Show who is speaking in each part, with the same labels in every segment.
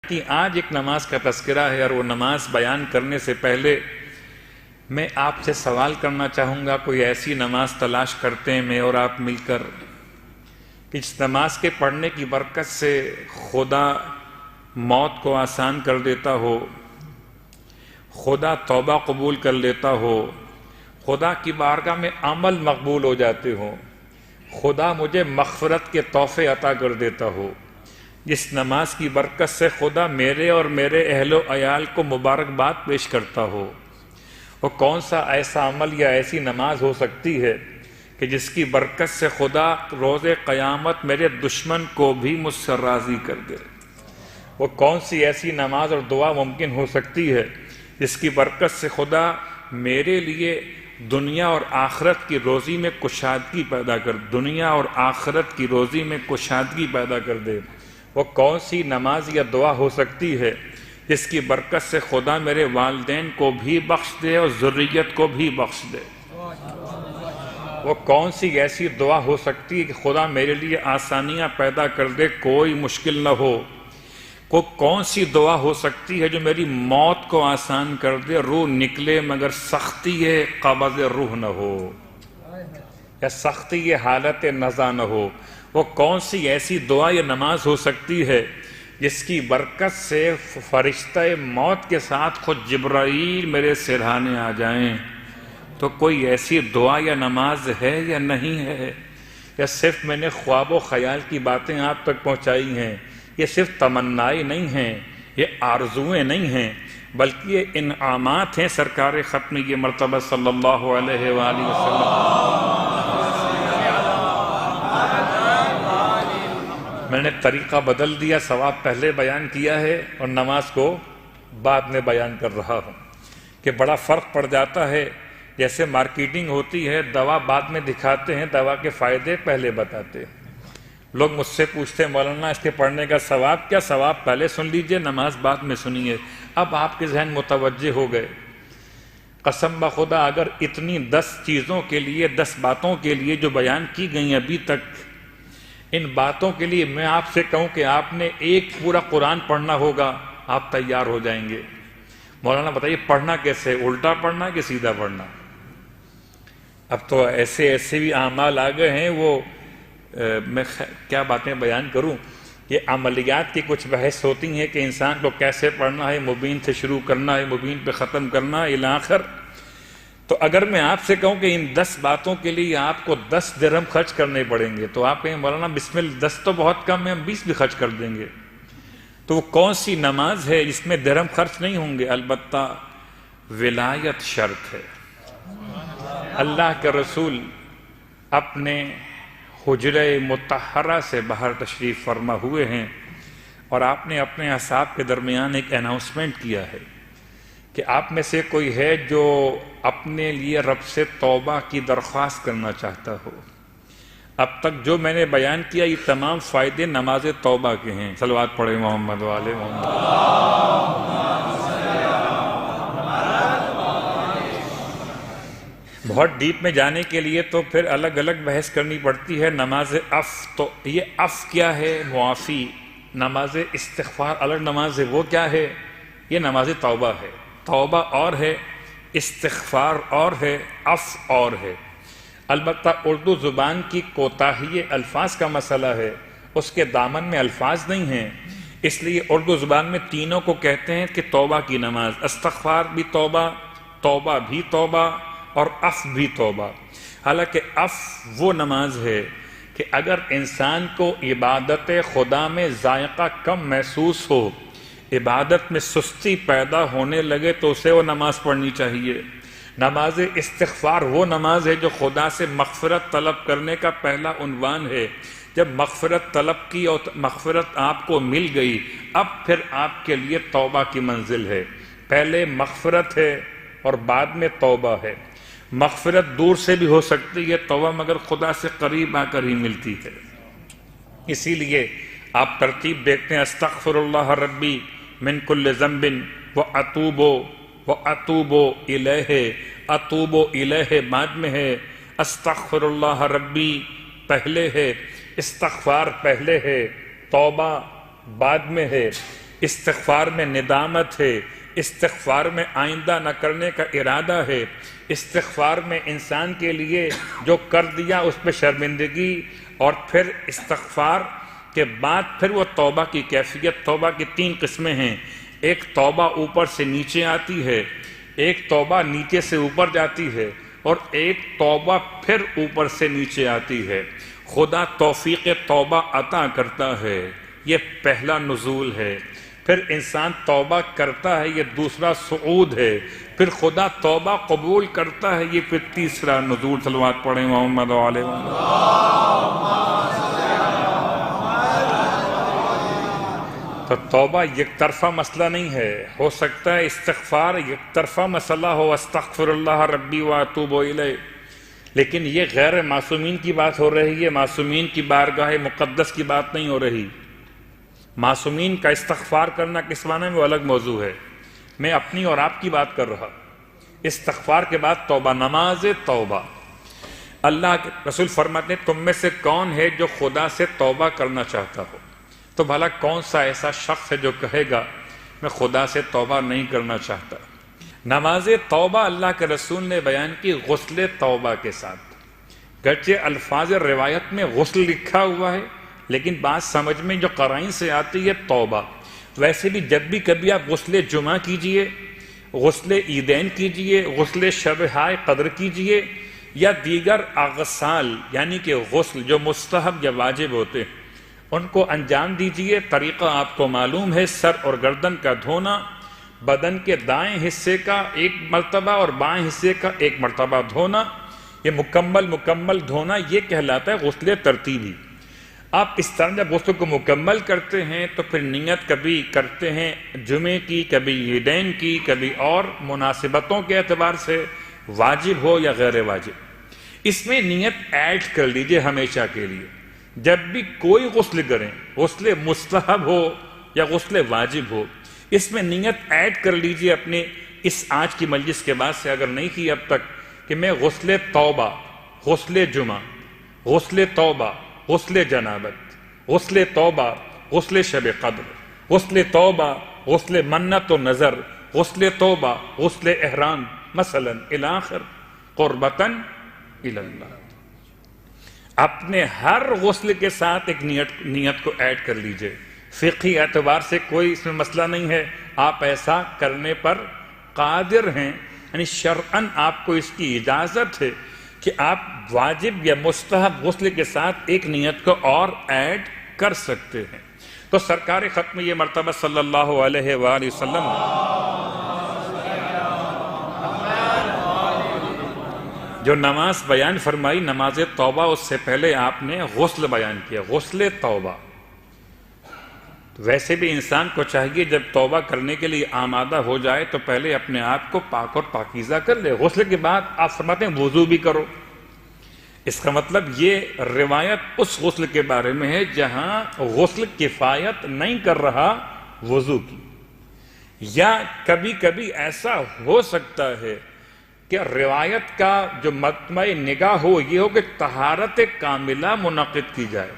Speaker 1: کہ آج ایک نماز کا تذکرہ ہے، اور وہ نماز بیان کرنے سے پہلے میں آپ سے سوال کرنا چاہوں گا. کوئی ایسی نماز تلاش کرتے ہیں میں اور آپ مل کر کہ جس نماز کے پڑھنے کی برکت سے خدا موت کو آسان کر دیتا ہو، خدا توبہ قبول کر لیتا ہو، خدا کی بارگاہ میں عمل مقبول ہو جاتے ہوں، خدا مجھے مغفرت کے تحفے عطا کر دیتا ہو. جس نماز کی برکت سے خدا میرے اور میرے اہل و عیال کو مبارکباد پیش کرتا ہو، وہ کون سا ایسا عمل یا ایسی نماز ہو سکتی ہے کہ جس کی برکت سے خدا روز قیامت میرے دشمن کو بھی مجھ سے راضی کر دے؟ وہ کون سی ایسی نماز اور دعا ممکن ہو سکتی ہے جس کی برکت سے خدا میرے لیے دنیا اور آخرت کی روزی میں کشادگی پیدا کر دنیا اور آخرت کی روزی میں کشادگی پیدا کر دے؟ وہ کون سی نماز یا دعا ہو سکتی ہے جس کی برکت سے خدا میرے والدین کو بھی بخش دے اور ذریت کو بھی بخش دے؟ وہ کون سی ایسی دعا ہو سکتی ہے کہ خدا میرے لیے آسانیاں پیدا کر دے، کوئی مشکل نہ ہو؟ کون سی دعا ہو سکتی ہے جو میری موت کو آسان کر دے، روح نکلے مگر سختی قبض روح نہ ہو، یا سختی حالت نزا نہ ہو؟ وہ کون سی ایسی دعا یا نماز ہو سکتی ہے جس کی برکت سے فرشتہ موت کے ساتھ خود جبرائیل میرے سرہانے آ جائیں؟ تو کوئی ایسی دعا یا نماز ہے یا نہیں ہے؟ یا صرف میں نے خواب و خیال کی باتیں آپ تک پہنچائی ہیں؟ یہ صرف تمنائیں نہیں ہیں، یہ آرزویں نہیں ہیں، بلکہ یہ انعامات ہیں سرکار ختم یہ مرتبہ صلی اللہ علیہ وآلہ وسلم. میں نے طریقہ بدل دیا، ثواب پہلے بیان کیا ہے اور نماز کو بعد میں بیان کر رہا ہوں کہ بڑا فرق پڑ جاتا ہے. جیسے مارکیٹنگ ہوتی ہے، دوا بعد میں دکھاتے ہیں، دوا کے فائدے پہلے بتاتے ہیں. لوگ مجھ سے پوچھتے ہیں مولانا اس کے پڑھنے کا ثواب کیا؟ ثواب پہلے سن لیجئے، نماز بعد میں سنیے. اب آپ کے ذہن متوجہ ہو گئے. قسم بخدا اگر اتنی 10 چیزوں کے لیے، 10 باتوں کے لیے جو بیان کی گئی ابھی تک، ان باتوں کے لیے میں آپ سے کہوں کہ آپ نے ایک پورا قرآن پڑھنا ہوگا، آپ تیار ہو جائیں گے. مولانا بتائیے پڑھنا کیسے؟ الٹا پڑھنا کہ سیدھا پڑھنا؟ اب تو ایسے بھی اعمال آ گئے ہیں، وہ میں کیا باتیں بیان کروں. یہ عملیات کی کچھ بحث ہوتی ہیں کہ انسان کو کیسے پڑھنا ہے، مبین سے شروع کرنا ہے، مبین پہ ختم کرنا ہے الی آخر. تو اگر میں آپ سے کہوں کہ ان 10 باتوں کے لیے آپ کو 10 درہم خرچ کرنے پڑیں گے، تو آپ کہیں مولانا بسم اللہ 10 تو بہت کم ہے، ہم 20 بھی خرچ کر دیں گے. تو وہ کون سی نماز ہے جس میں درہم خرچ نہیں ہوں گے؟ البتہ ولایت شرط ہے. اللہ کے رسول اپنے حجرہ مطہرہ سے باہر تشریف فرما ہوئے ہیں، اور آپ نے اپنے اصحاب کے درمیان ایک اناؤنسمنٹ کیا ہے کہ آپ میں سے کوئی ہے جو اپنے لیے رب سے توبہ کی درخواست کرنا چاہتا ہو. اب تک جو میں نے بیان کیا یہ تمام فائدے نماز توبہ کے ہیں. صلوات پڑھیں محمد وآلہ محمد. بہت ڈیپ میں جانے کے لیے تو پھر الگ الگ بحث کرنی پڑتی ہے. نماز تو یہ کیا ہے؟ معافی. نماز استغفار الگ نماز ہے، وہ کیا ہے؟ یہ نماز توبہ ہے. توبہ اور ہے، استغفار اور ہے، اور ہے. البتہ اردو زبان کی کوتاہی الفاظ کا مسئلہ ہے، اس کے دامن میں الفاظ نہیں ہیں، اس لیے اردو زبان میں تینوں کو کہتے ہیں کہ توبہ کی نماز. استغفار بھی توبہ، توبہ بھی توبہ، اور بھی توبہ. حالانکہ وہ نماز ہے کہ اگر انسان کو عبادت خدا میں ذائقہ کم محسوس ہو، عبادت میں سستی پیدا ہونے لگے، تو اسے وہ نماز پڑھنی چاہیے. نماز استغفار وہ نماز ہے جو خدا سے مغفرت طلب کرنے کا پہلا عنوان ہے. جب مغفرت طلب کی اور مغفرت آپ کو مل گئی، اب پھر آپ کے لیے توبہ کی منزل ہے. پہلے مغفرت ہے اور بعد میں توبہ ہے. مغفرت دور سے بھی ہو سکتی ہے، توبہ مگر خدا سے قریب آ کر ہی ملتی ہے. اسی لیے آپ ترتیب دیکھتے ہیں، استغفر اللہ ربی من کل ذنب واتوب الیہ. اتوب الیہ بعد میں ہے، استغفر اللہ ربی پہلے ہے، استغفار پہلے ہے، توبہ بعد میں ہے. استغفار میں ندامت ہے، استغفار میں آئندہ نہ کرنے کا ارادہ ہے، استغفار میں انسان کے لیے جو کر دیا اس پہ شرمندگی، اور پھر استغفار کے بعد پھر وہ توبہ کی کیفیت۔ توبہ کی 3 قسمیں ہیں، ایک توبہ اوپر سے نیچے آتی ہے، ایک توبہ نیچے سے اوپر جاتی ہے، اور ایک توبہ پھر اوپر سے نیچے آتی ہے۔ خدا توفیق توبہ عطا کرتا ہے، یہ پہلا نزول ہے۔ پھر انسان توبہ کرتا ہے، یہ دوسرا صعود ہے۔ پھر خدا توبہ قبول کرتا ہے، یہ پھر تیسرا نزول۔ صلوات پڑھیں محمد علیہ وسلم۔ تو توبہ یک طرفہ مسئلہ نہیں ہے، ہو سکتا ہے استغفار یک طرفہ مسئلہ ہو، استغفر اللہ ربی واتوب الیہ، لیکن یہ غیر معصومین کی بات ہو رہی ہے، معصومین کی بارگاہ مقدس کی بات نہیں ہو رہی۔ معصومین کا استغفار کرنا کس معنی میں وہ الگ موضوع ہے، میں اپنی اور آپ کی بات کر رہا۔ استغفار کے بعد توبہ، نماز توبہ۔ اللہ کے رسول فرماتے ہیں تم میں سے کون ہے جو خدا سے توبہ کرنا چاہتا ہو؟ تو بھلا کون سا ایسا شخص ہے جو کہے گا میں خدا سے توبہ نہیں کرنا چاہتا؟ نماز توبہ اللہ کے رسول نے بیان کی غسل توبہ کے ساتھ، گرچہ الفاظ روایت میں غسل لکھا ہوا ہے، لیکن بات سمجھ میں جو قرائن سے آتی ہے توبہ۔ ویسے بھی جب بھی کبھی آپ غسل جمعہ کیجئے، غسل عیدین کیجئے، غسل شب ہائے قدر کیجئے، یا دیگر اغسال یعنی کہ غسل جو مستحب یا واجب ہوتے ہیں ان کو انجام دیجئے۔ طریقہ آپ کو معلوم ہے، سر اور گردن کا دھونا، بدن کے دائیں حصے کا 1 مرتبہ اور بائیں حصے کا 1 مرتبہ دھونا، یہ مکمل دھونا یہ کہلاتا ہے غسل ترتیبی۔ آپ اس طرح جب غسل کو مکمل کرتے ہیں تو پھر نیت کبھی کرتے ہیں جمعے کی، کبھی عیدین کی، کبھی اور مناسبتوں کے اعتبار سے واجب ہو یا غیر واجب، اس میں نیت ایڈ کر لیجئے ہمیشہ کے لیے۔ جب بھی کوئی غسل کریں، غسل مستحب ہو یا غسل واجب ہو، اس میں نیت ایڈ کر لیجئے اپنے اس آج کی مجلس کے بعد سے، اگر نہیں کی اب تک، کہ میں غسل توبہ، غسل جمعہ، غسل توبہ، غسل جنابت، غسل توبہ، غسل شب قدر، غسل توبہ، غسل منت و نظر، غسل توبہ، غسل احرام مثلا الاخر قربتاً الی اللہ۔ اپنے ہر غسل کے ساتھ ایک نیت کو ایڈ کر لیجئے۔ فقہی اعتبار سے کوئی اس میں مسئلہ نہیں ہے، آپ ایسا کرنے پر قادر ہیں، یعنی شرعاً آپ کو اس کی اجازت ہے کہ آپ واجب یا مستحب غسل کے ساتھ ایک نیت کو اور ایڈ کر سکتے ہیں۔ تو سرکار ختم یہ مرتبہ صلی اللہ علیہ وآلہ وسلم جو نماز بیان فرمائی، نماز توبہ، اس سے پہلے آپ نے غسل بیان کیا، غسل توبہ۔ ویسے بھی انسان کو چاہیے جب توبہ کرنے کے لیے آمادہ ہو جائے تو پہلے اپنے آپ کو پاک اور پاکیزہ کر لے۔ غسل کے بعد آپ فرماتے ہیں وضو بھی کرو۔ اس کا مطلب یہ روایت اس غسل کے بارے میں ہے جہاں غسل کفایت نہیں کر رہا وضو کی، یا کبھی کبھی ایسا ہو سکتا ہے کہ روایت کا جو مطمع نگاہ ہو یہ ہو کہ طہارت کاملہ منعقد کی جائے،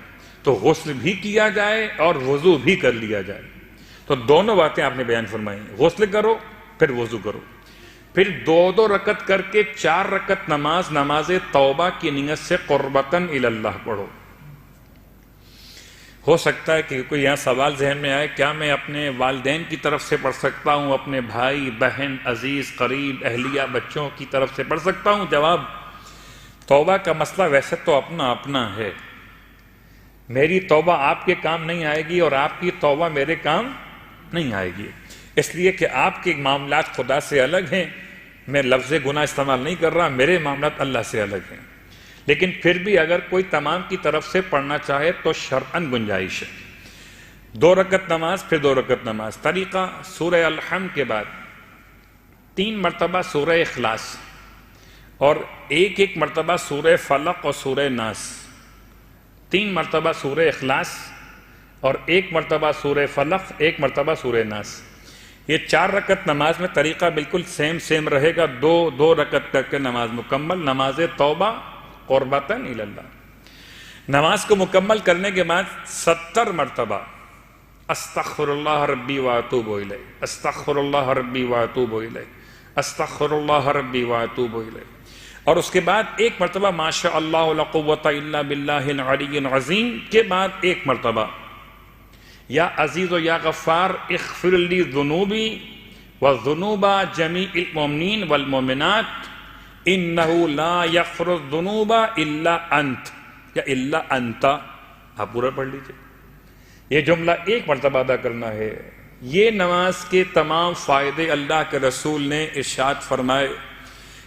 Speaker 1: تو غسل بھی کیا جائے اور وضو بھی کر لیا جائے۔ تو دونوں باتیں آپ نے بیان فرمائی، غسل کرو پھر وضو کرو، پھر 2 رکعت کر کے 4 رکعت نماز توبہ کی نیت سے قربتاً الی اللہ پڑھو۔ ہو سکتا ہے کہ کوئی یہاں سوال ذہن میں آئے، کیا میں اپنے والدین کی طرف سے پڑھ سکتا ہوں، اپنے بھائی بہن عزیز قریب اہلیہ بچوں کی طرف سے پڑھ سکتا ہوں؟ جواب، توبہ کا مسئلہ ویسے تو اپنا اپنا ہے، میری توبہ آپ کے کام نہیں آئے گی اور آپ کی توبہ میرے کام نہیں آئے گی، اس لیے کہ آپ کے معاملات خدا سے الگ ہیں، میں لفظ گناہ استعمال نہیں کر رہا، میرے معاملات اللہ سے الگ ہیں، لیکن پھر بھی اگر کوئی تمام کی طرف سے پڑھنا چاہے تو شرعاً گنجائش ہے۔ 2 رکعت نماز پھر 2 رکعت نماز۔ طریقہ سورہ الحمد کے بعد 3 مرتبہ سورہ اخلاص اور 1 مرتبہ سورہ فلق اور سورہ ناس، 3 مرتبہ سورہ اخلاص اور 1 مرتبہ سورہ فلق، 1 مرتبہ سورہ ناس۔ یہ 4 رکعت نماز میں طریقہ بالکل سیم رہے گا، 2 رکعت کر کے نماز مکمل، نماز توبہ قربتاً الی اللہ۔ نماز کو مکمل کرنے کے بعد 70 مرتبہ استغفر اللہ ربی واتوب الیہ، استغفر اللہ ربی واتوب الیہ، استغفر اللہ ربی واتوب الیہ۔ اور اس کے بعد ایک مرتبہ ما شاء اللہ لا قوۃ الا باللہ العلی العظیم کے بعد ایک مرتبہ یا عزیز و یا غفار اغفر لی ذنوبی وذنوب جمیع المؤمنین والمؤمنات انہ لا یغفر الذنوب الا انت یا الا انت، آپ پورا پڑھ لیجئے۔ یہ جملہ ایک مرتبہ ادا کرنا ہے۔ یہ نماز کے تمام فائدے اللہ کے رسول نے ارشاد فرمائے۔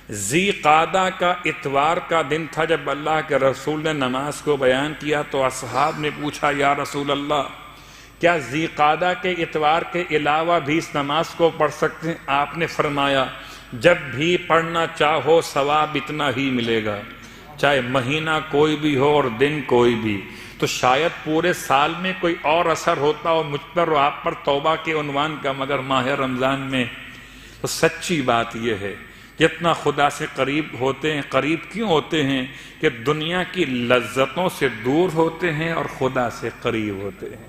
Speaker 1: ذی قعدہ کا اتوار کا دن تھا جب اللہ کے رسول نے نماز کو بیان کیا تو اصحاب نے پوچھا یا رسول اللہ کیا ذی قعدہ کے اتوار کے علاوہ بھی اس نماز کو پڑھ سکتے ہیں؟ آپ نے فرمایا جب بھی پڑھنا چاہو ثواب اتنا ہی ملے گا، چاہے مہینہ کوئی بھی ہو اور دن کوئی بھی۔ تو شاید پورے سال میں کوئی اور اثر ہوتا ہو مجھ پر اور آپ پر توبہ کے عنوان کا، مگر ماہ رمضان میں تو سچی بات یہ ہے جتنا خدا سے قریب ہوتے ہیں، قریب کیوں ہوتے ہیں کہ دنیا کی لذتوں سے دور ہوتے ہیں اور خدا سے قریب ہوتے ہیں۔